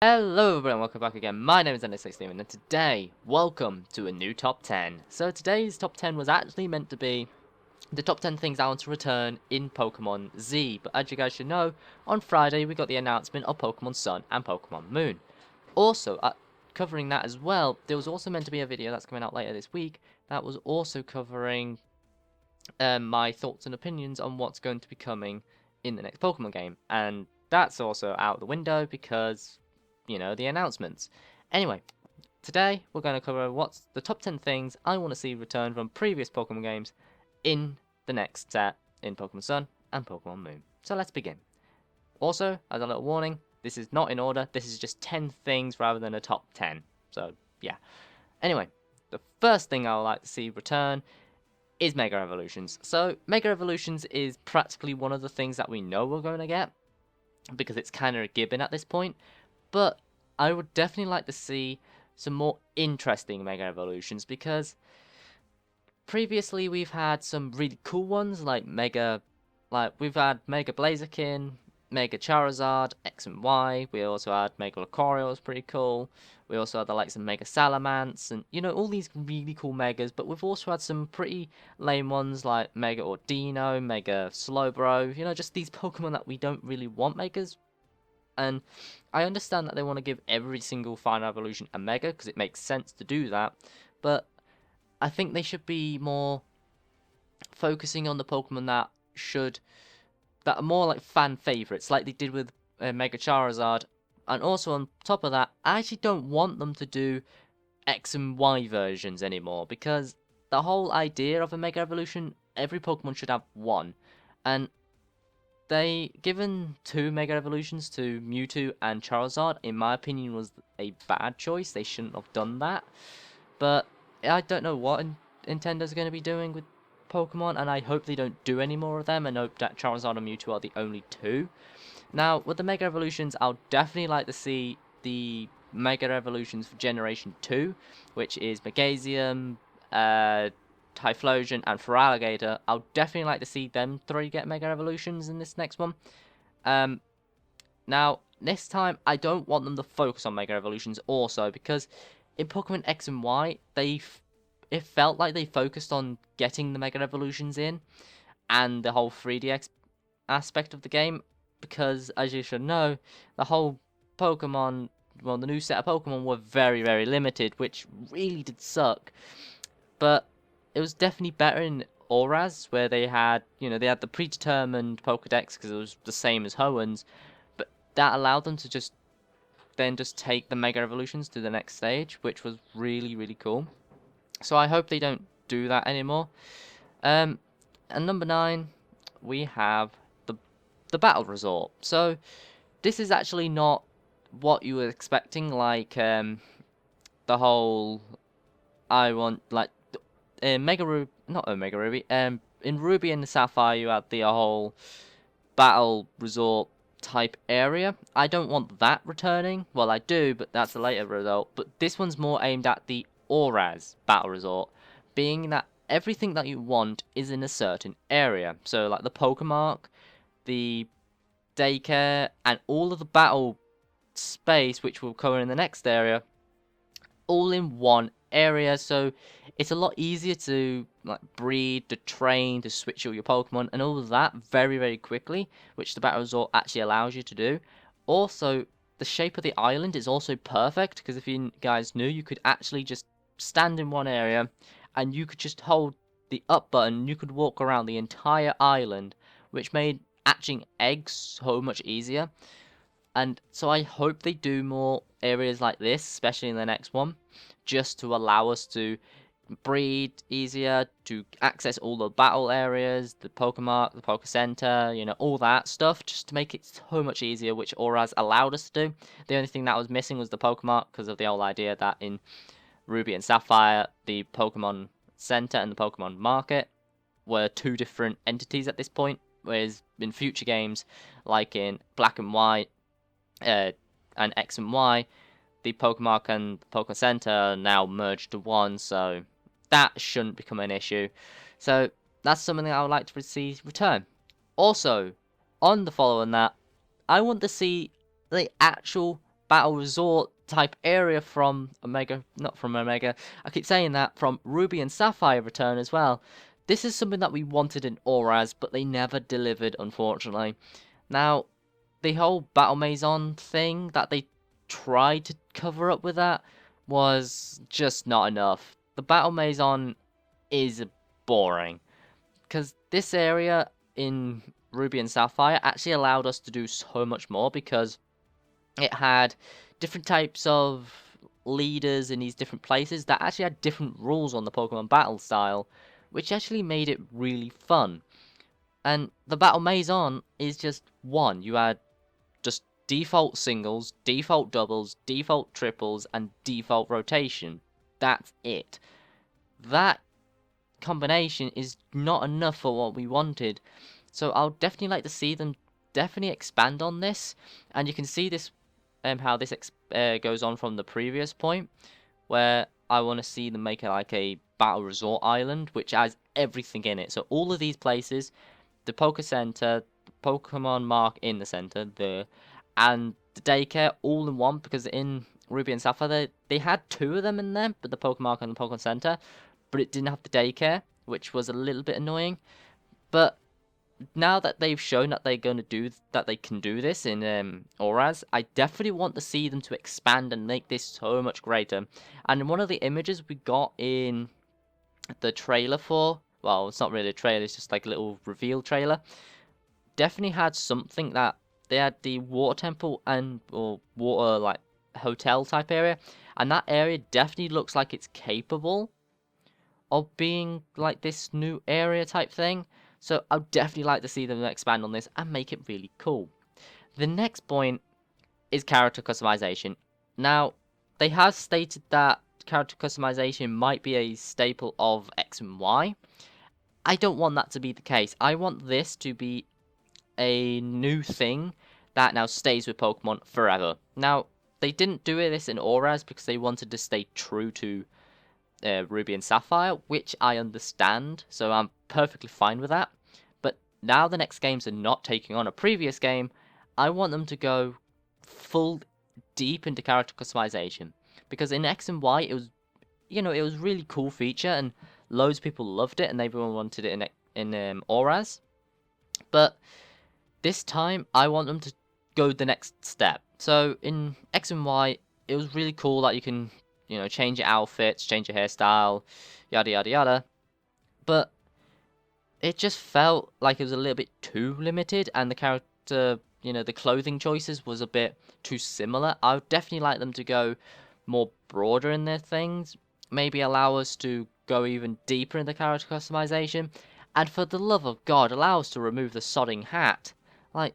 Hello everyone, welcome back again. My name is N16 and today, welcome to a new top 10. So today's top 10 was actually meant to be the top 10 things I want to return in Pokemon Z. But as you guys should know, on Friday we got the announcement of Pokemon Sun and Pokemon Moon. Also, covering that as well, there was also meant to be a video that's coming out later this week that was also covering my thoughts and opinions on what's going to be coming in the next Pokemon game. And that's also out the window because, you know, the announcements. Anyway, today we're going to cover what's the top 10 things I want to see return from previous Pokemon games in the next set in Pokemon Sun and Pokemon Moon. So let's begin. Also, as a little warning, this is not in order, this is just 10 things rather than a top 10. So, yeah. Anyway, the first thing I would like to see return is Mega Evolutions. So, Mega Evolutions is practically one of the things that we know we're going to get, because it's kind of a given at this point, but I would definitely like to see some more interesting Mega Evolutions, because previously we've had some really cool ones, like we've had Mega Blaziken, Mega Charizard, X and Y. We also had Mega Lucario, was pretty cool. We also had the likes of Mega Salamence, and you know, all these really cool Megas. But we've also had some pretty lame ones like Mega Ordino, Mega Slowbro. You know, just these Pokemon that we don't really want Megas. And I understand that they want to give every single final evolution a Mega because it makes sense to do that. But I think they should be more focusing on the Pokemon that are more like fan favorites, like they did with Mega Charizard. And also on top of that, I actually don't want them to do X and Y versions anymore, because the whole idea of a Mega Evolution, every Pokemon should have one. And they given two Mega Evolutions to Mewtwo and Charizard, in my opinion, was a bad choice. They shouldn't have done that. But I don't know what Nintendo's going to be doing with Pokemon, and I hope they don't do any more of them, and hope that Charizard and Mewtwo are the only two. Now, with the Mega Evolutions, I'll definitely like to see the Mega Evolutions for Generation 2, which is Megazium, Typhlosion, and Feraligatr. I'll definitely like to see them three get Mega Evolutions in this next one. Now, this time, I don't want them to focus on Mega Evolutions also, because in Pokemon X and Y, it felt like they focused on getting the Mega Evolutions in, and the whole 3D aspect of the game, because, as you should know, the whole Pokemon, well, the new set of Pokemon were very, very limited, which really did suck. But it was definitely better in Auras, where they had, you know, they had the predetermined Pokedex, because it was the same as Hoenn, but that allowed them to just take the Mega Evolutions to the next stage, which was really, really cool. So I hope they don't do that anymore. And number 9, we have the Battle Resort. So this is actually not what you were expecting, like the whole I want like Mega Ruby, not Omega Ruby. In Ruby and Sapphire, you had the whole Battle Resort type area. I don't want that returning. Well, I do, but that's a later result. But this one's more aimed at the Auras Battle Resort, being that everything that you want is in a certain area. So, like the Pokemark, the Daycare, and all of the battle space, which will cover in the next area, all in one area. So it's a lot easier to like breed, to train, to switch all your Pokemon and all of that very, very quickly, which the Battle Resort actually allows you to do. Also, the shape of the island is also perfect, because if you guys knew, you could actually just stand in one area and you could just hold the up button, you could walk around the entire island, which made hatching eggs so much easier. And so I hope they do more areas like this, especially in the next one, just to allow us to breed easier, to access all the battle areas, the Pokemark, the Poke Center, you know, all that stuff, just to make it so much easier, which Auras allowed us to do. The only thing that was missing was the Pokemark, because of the whole idea that in Ruby and Sapphire, the Pokemon Center and the Pokemon Market were two different entities at this point, whereas in future games, like in Black and White, and X and Y, the Pokemark and the Poke Center are now merged to one, so that shouldn't become an issue. So that's something that I would like to see return. Also, on the following that, I want to see the actual battle resort type area from Omega, not from Omega, I keep saying that, from Ruby and Sapphire return as well. This is something that we wanted in Auras, but they never delivered, unfortunately. Now, the whole Battle Maison thing that they tried to cover up with that was just not enough. The Battle Maison is boring, because this area in Ruby and Sapphire actually allowed us to do so much more, because it had different types of leaders in these different places that actually had different rules on the Pokemon battle style, which actually made it really fun. And the Battle Maison is just one. You had just default singles, default doubles, default triples, and default rotation. That's it. That combination is not enough for what we wanted. So I'll definitely like to see them definitely expand on this. And you can see this, how this goes on from the previous point, where I want to see them make it like a battle resort island, which has everything in it. So all of these places, the Poké Center, the Pokemon Mark in the center, and the daycare all in one, because in Ruby and Sapphire they had two of them in there, but the Pokemon Mark and the Pokemon Center, but it didn't have the daycare, which was a little bit annoying. But now that they've shown that they're going to do that, they can do this in Auras, I definitely want to see them to expand and make this so much greater. And one of the images we got in the trailer for, well, it's not really a trailer, it's just like a little reveal trailer, definitely had something that they had the water temple and or water like hotel type area, and that area definitely looks like it's capable of being like this new area type thing. So I'd definitely like to see them expand on this and make it really cool. The next point is character customization. Now, they have stated that character customization might be a staple of X and Y. I don't want that to be the case. I want this to be a new thing that now stays with Pokemon forever. Now, they didn't do this in Auras because they wanted to stay true to Ruby and Sapphire, which I understand, so I'm perfectly fine with that. But now the next games are not taking on a previous game, I want them to go full deep into character customization, because in X and Y it was, it was a really cool feature and loads of people loved it and everyone wanted it in Auras. But this time I want them to go the next step. So in X and Y it was really cool that you can change your outfits, change your hairstyle, yada yada yada. But it just felt like it was a little bit too limited, and the character, the clothing choices was a bit too similar. I would definitely like them to go more broader in their things, maybe allow us to go even deeper in the character customization, and for the love of God, allow us to remove the sodding hat. Like,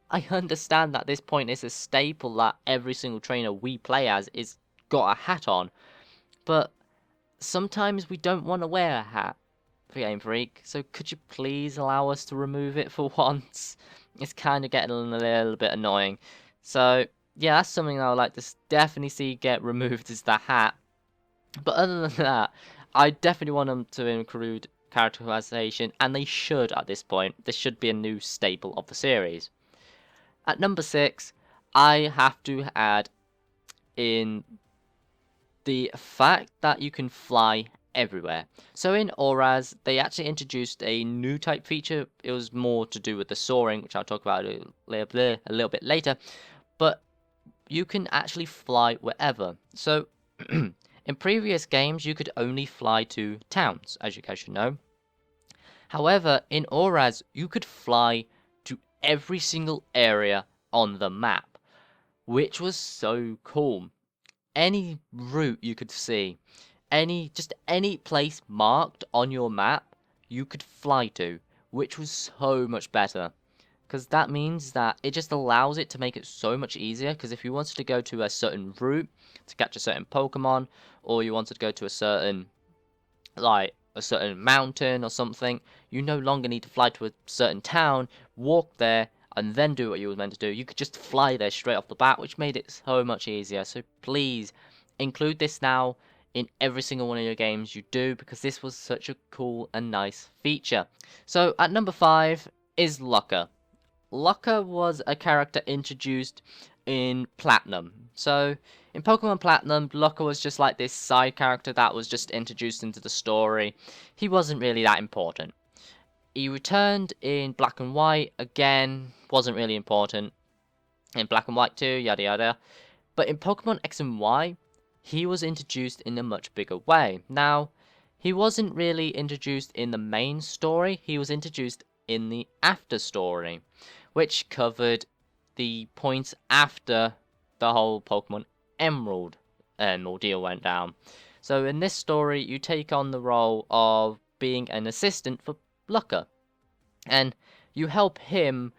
I understand that this point is a staple that every single trainer we play as is got a hat on, but sometimes we don't want to wear a hat for Game Freak, so could you please allow us to remove it for once? It's kind of getting a little bit annoying. So yeah, that's something I would like to definitely see get removed, is the hat. But other than that, I definitely want them to include characterization, and they should at this point. This should be a new staple of the series. At number 6, I have to add in the fact that you can fly everywhere. So in Auras, they actually introduced a new type feature. It was more to do with the soaring, which I'll talk about a little bit later. But you can actually fly wherever. So in previous games, you could only fly to towns, as you guys should know. However, in Auras, you could fly to every single area on the map, which was so cool. Any route you could see, just any place marked on your map, you could fly to, which was so much better. Because that means that it just allows it to make it so much easier. Because if you wanted to go to a certain route to catch a certain Pokemon, or you wanted to go to a certain mountain or something, you no longer need to fly to a certain town, walk there, and then do what you were meant to do. You could just fly there straight off the bat, which made it so much easier. So please include this now in every single one of your games you do, because this was such a cool and nice feature. So at number 5 is Locker. Locker was a character introduced in Platinum. So, in Pokemon Platinum, Looker was just like this side character that was just introduced into the story. He wasn't really that important. He returned in Black and White, again, wasn't really important. In Black and White 2, yada yada. But in Pokemon X and Y, he was introduced in a much bigger way. Now, he wasn't really introduced in the main story, he was introduced in the after story, which covered the points after the whole Pokemon Emerald ordeal went down. So in this story, you take on the role of being an assistant for Looker, and you help him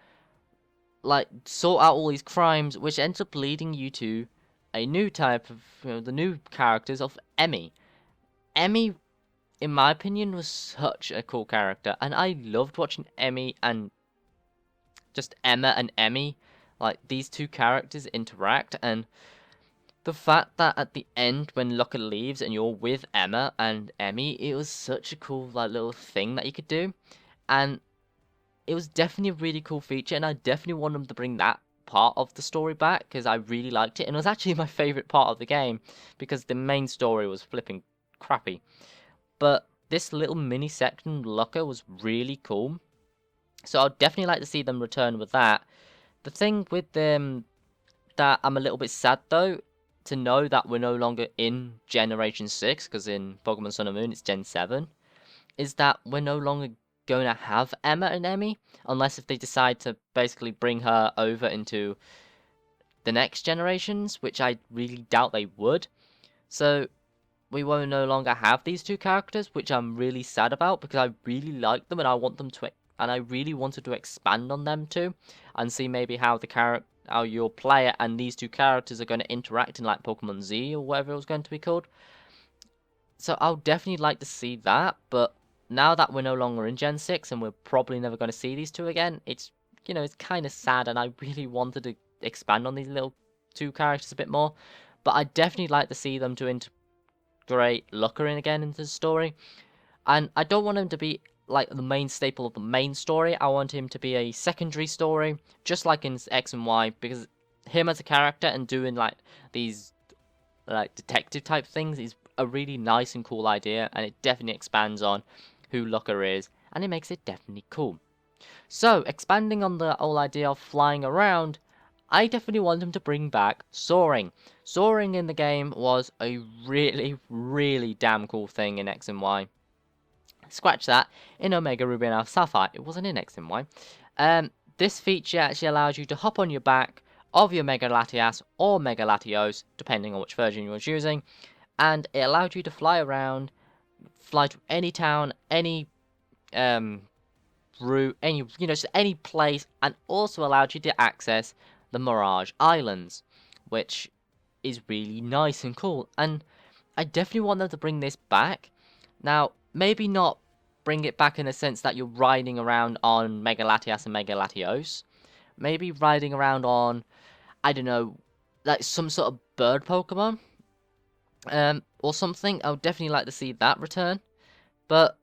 like sort out all these crimes, which ends up leading you to a new type of the new characters of Emmy. Emmy, in my opinion, was such a cool character, and I loved watching Emmy and just Emma and Emmy, like these two characters interact, and the fact that at the end when Looker leaves and you're with Emma and Emmy, it was such a cool like little thing that you could do, and it was definitely a really cool feature, and I definitely want them to bring that part of the story back because I really liked it, and it was actually my favorite part of the game because the main story was flipping crappy. But this little mini section Looker was really cool, so I'd definitely like to see them return with that. The thing with them that I'm a little bit sad though to know that we're no longer in Generation 6 because in Pokemon Sun and Moon it's Gen 7 is that we're no longer going to have Emma and Emmy unless if they decide to basically bring her over into the next generations, which I really doubt they would. So we won't no longer have these two characters, which I'm really sad about because I really like them and I want them to and I really wanted to expand on them too and see maybe how how your player and these two characters are going to interact in like Pokemon Z or whatever it was going to be called. So I'll definitely like to see that, but now that we're no longer in Gen 6 and we're probably never going to see these two again, it's it's kind of sad, and I really wanted to expand on these little two characters a bit more. But I definitely like to see them to integrate Looker in again into the story. And I don't want him to be like the main staple of the main story. I want him to be a secondary story, just like in X and Y, because him as a character and doing like these like detective type things is a really nice and cool idea, and it definitely expands on who Looker is, and it makes it definitely cool. So, expanding on the whole idea of flying around, I definitely want them to bring back soaring. Soaring in the game was a really, really damn cool thing in X and Y. Scratch that, in Omega Ruby and Alpha Sapphire, it wasn't in X and Y. This feature actually allows you to hop on your back of your Mega Latias or Mega Latios, depending on which version you were using, and it allowed you to fly around, fly to any town, any route, just any place, and also allowed you to access the Mirage Islands, which is really nice and cool. And I definitely want them to bring this back. Now, maybe not bring it back in a sense that you're riding around on Mega Latias and Mega Latios. Maybe riding around on, I don't know, like some sort of bird Pokemon. Or something. I would definitely like to see that return. But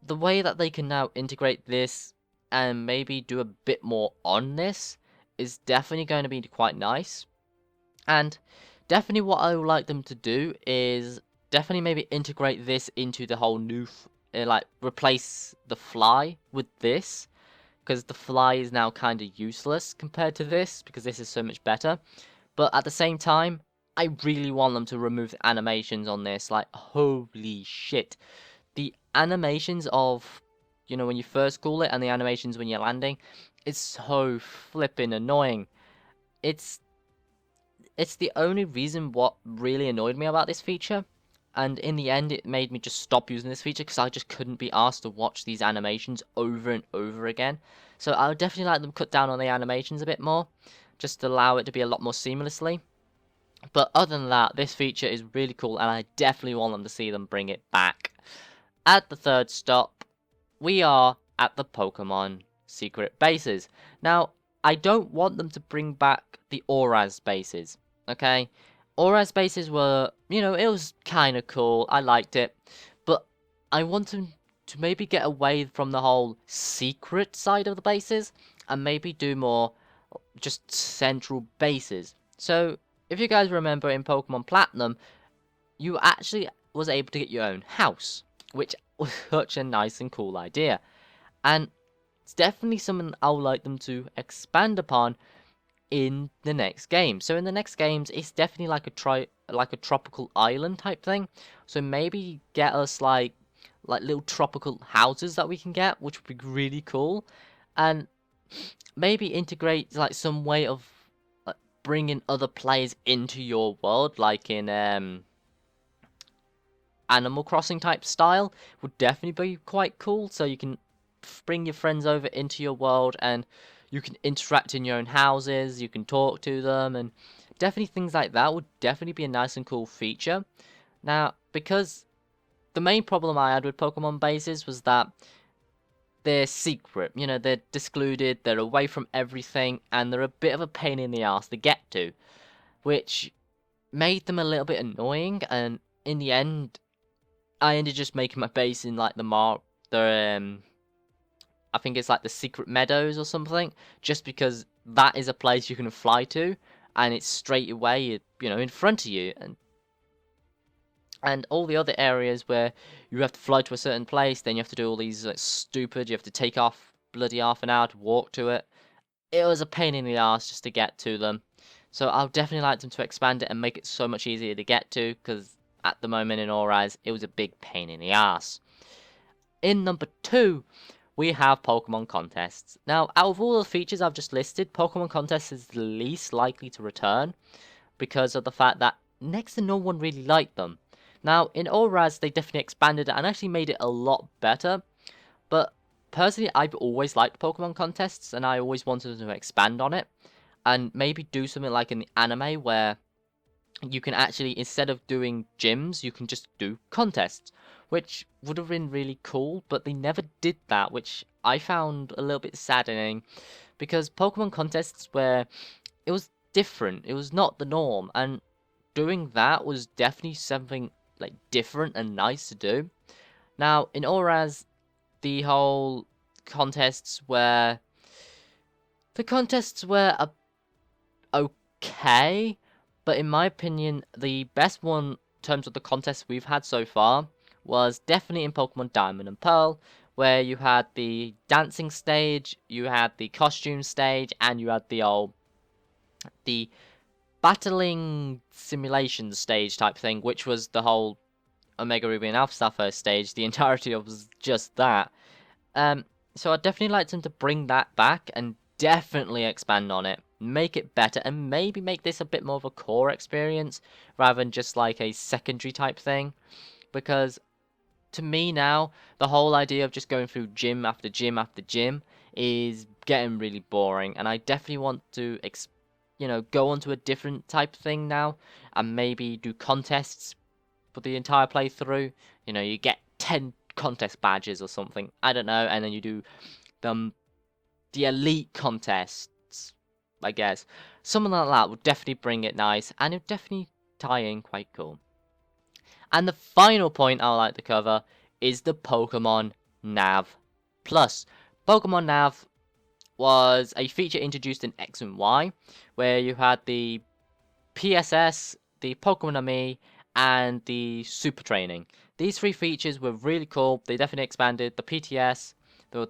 the way that they can now integrate this and maybe do a bit more on this is definitely going to be quite nice. And definitely what I would like them to do is definitely maybe integrate this into the whole new, like replace the fly with this. Because the fly is now kind of useless compared to this, because this is so much better. But at the same time, I really want them to remove the animations on this. Like, holy shit. The animations of, when you first call it and the animations when you're landing, it's so flipping annoying. It's the only reason what really annoyed me about this feature. And in the end, it made me just stop using this feature because I just couldn't be asked to watch these animations over and over again. So I would definitely like them cut down on the animations a bit more, just to allow it to be a lot more seamlessly. But other than that, this feature is really cool, and I definitely want them to see them bring it back. At the third stop, we are at the Pokemon secret bases. Now, I don't want them to bring back the Auras bases, okay? Auras bases were, it was kind of cool. I liked it. But I want them to maybe get away from the whole secret side of the bases and maybe do more just central bases. So if you guys remember in Pokemon Platinum, you actually was able to get your own house, which was such a nice and cool idea. And it's definitely something I would like them to expand upon in the next game. So in the next games, it's definitely like a tropical island type thing. So maybe get us like little tropical houses that we can get, which would be really cool, and maybe integrate like some way of bringing other players into your world, like in Animal Crossing type style, would definitely be quite cool. So you can bring your friends over into your world and you can interact in your own houses, you can talk to them, and definitely things like that would definitely be a nice and cool feature. Now, because the main problem I had with Pokemon bases was that they're secret, they're discluded, they're away from everything, and they're a bit of a pain in the ass to get to, which made them a little bit annoying, and in the end, I ended just making my base in like I think it's like the Secret Meadows or something, just because that is a place you can fly to, and it's straight away, in front of you, and all the other areas where you have to fly to a certain place, then you have to do all these like you have to take off bloody half an hour to walk to it. It was a pain in the ass just to get to them. So I'll definitely like them to expand it and make it so much easier to get to, because at the moment in ORAS, it was a big pain in the ass. In number 2, we have Pokemon contests. Now, out of all the features I've just listed, Pokemon contests is the least likely to return because of the fact that next to no one really liked them. Now, in ORAS, they definitely expanded it and actually made it a lot better, but personally, I've always liked Pokemon contests, and I always wanted to expand on it, and maybe do something like in the anime where you can actually, instead of doing gyms, you can just do contests, which would have been really cool, but they never did that, which I found a little bit saddening, because Pokemon contests where it was different, it was not the norm, and doing that was definitely something like different and nice to do. Now, in ORAS, the whole contests were okay, but in my opinion, the best one in terms of the contests we've had so far was definitely in Pokemon Diamond and Pearl, where you had the dancing stage, you had the costume stage, and you had the battling simulation stage type thing, which was the whole Omega Ruby and Alpha Sapphire stage. The entirety of was just that. So I'd definitely like them to bring that back and definitely expand on it, make it better, and maybe make this a bit more of a core experience rather than just like a secondary type thing. Because to me now, the whole idea of just going through gym after gym after gym is getting really boring, and I definitely want to go onto a different type thing now, and maybe do contests for the entire playthrough. You get 10 contest badges or something, I don't know, and then you do the elite contests, I guess. Something like that would definitely bring it nice, and it would definitely tie in quite cool. And the final point I would like to cover is the Pokemon Nav Plus. Pokemon Nav was a feature introduced in X and Y, where you had the PSS, the Pokemon Me, and the Super Training. These 3 features were really cool. They definitely expanded. The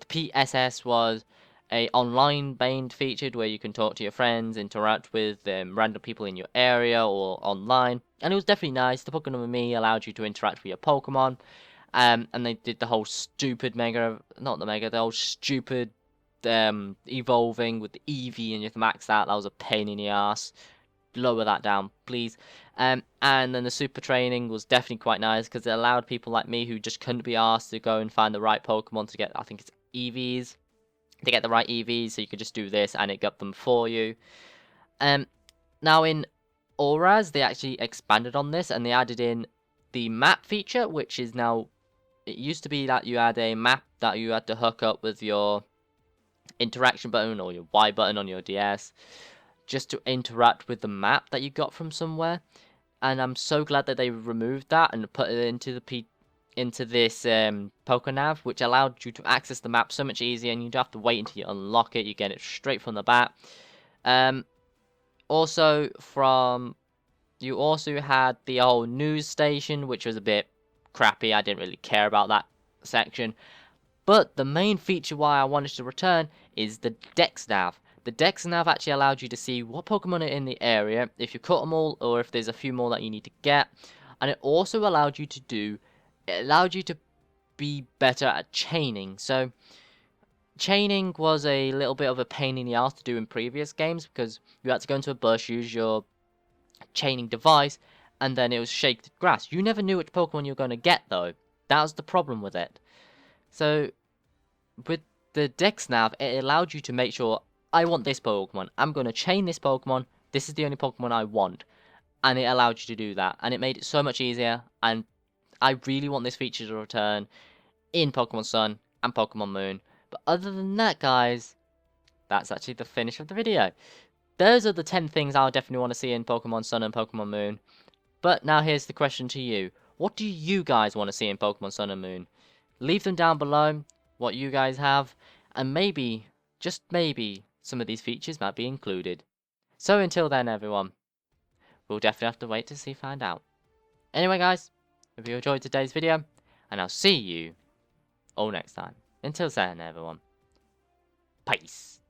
PSS was a online-based feature where you can talk to your friends, interact with random people in your area or online, and it was definitely nice. The Pokemon Me allowed you to interact with your Pokemon, and they did the whole stupid the whole stupid evolving with the Eevee, and you have to max that. That was a pain in the ass. Lower that down, please. And then the super training was definitely quite nice because it allowed people like me who just couldn't be asked to go and find the right Pokemon to get, I think it's EVs, to get the right EVs, so you could just do this and it got them for you. Now in Auras, they actually expanded on this and they added in the map feature, which is now, it used to be that you had a map that you had to hook up with your interaction button or your Y button on your DS, just to interact with the map that you got from somewhere. And I'm so glad that they removed that and put it into this Pokénav, which allowed you to access the map so much easier, and you don't have to wait until you unlock it. You get it straight from the bat. Um, also you also had the whole news station, which was a bit crappy. I didn't really care about that section. But the main feature why I wanted to return is the Dex Nav. The Dex Nav actually allowed you to see what Pokemon are in the area, if you caught them all, or if there's a few more that you need to get. And it also allowed you to be better at chaining. So chaining was a little bit of a pain in the ass to do in previous games because you had to go into a bush, use your chaining device, and then it was shake the grass. You never knew which Pokemon you were going to get though. That was the problem with it. So with the Dex Nav, it allowed you to make sure, I want this Pokemon. I'm going to chain this Pokemon. This is the only Pokemon I want. And it allowed you to do that. And it made it so much easier. And I really want this feature to return in Pokemon Sun and Pokemon Moon. But other than that, guys, that's actually the finish of the video. Those are the 10 things I'll definitely want to see in Pokemon Sun and Pokemon Moon. But now here's the question to you. What do you guys want to see in Pokemon Sun and Moon? Leave them down below, what you guys have, and maybe, just maybe, some of these features might be included. So until then, everyone, we'll definitely have to wait to find out. Anyway, guys, if you enjoyed today's video, and I'll see you all next time. Until then, everyone, peace.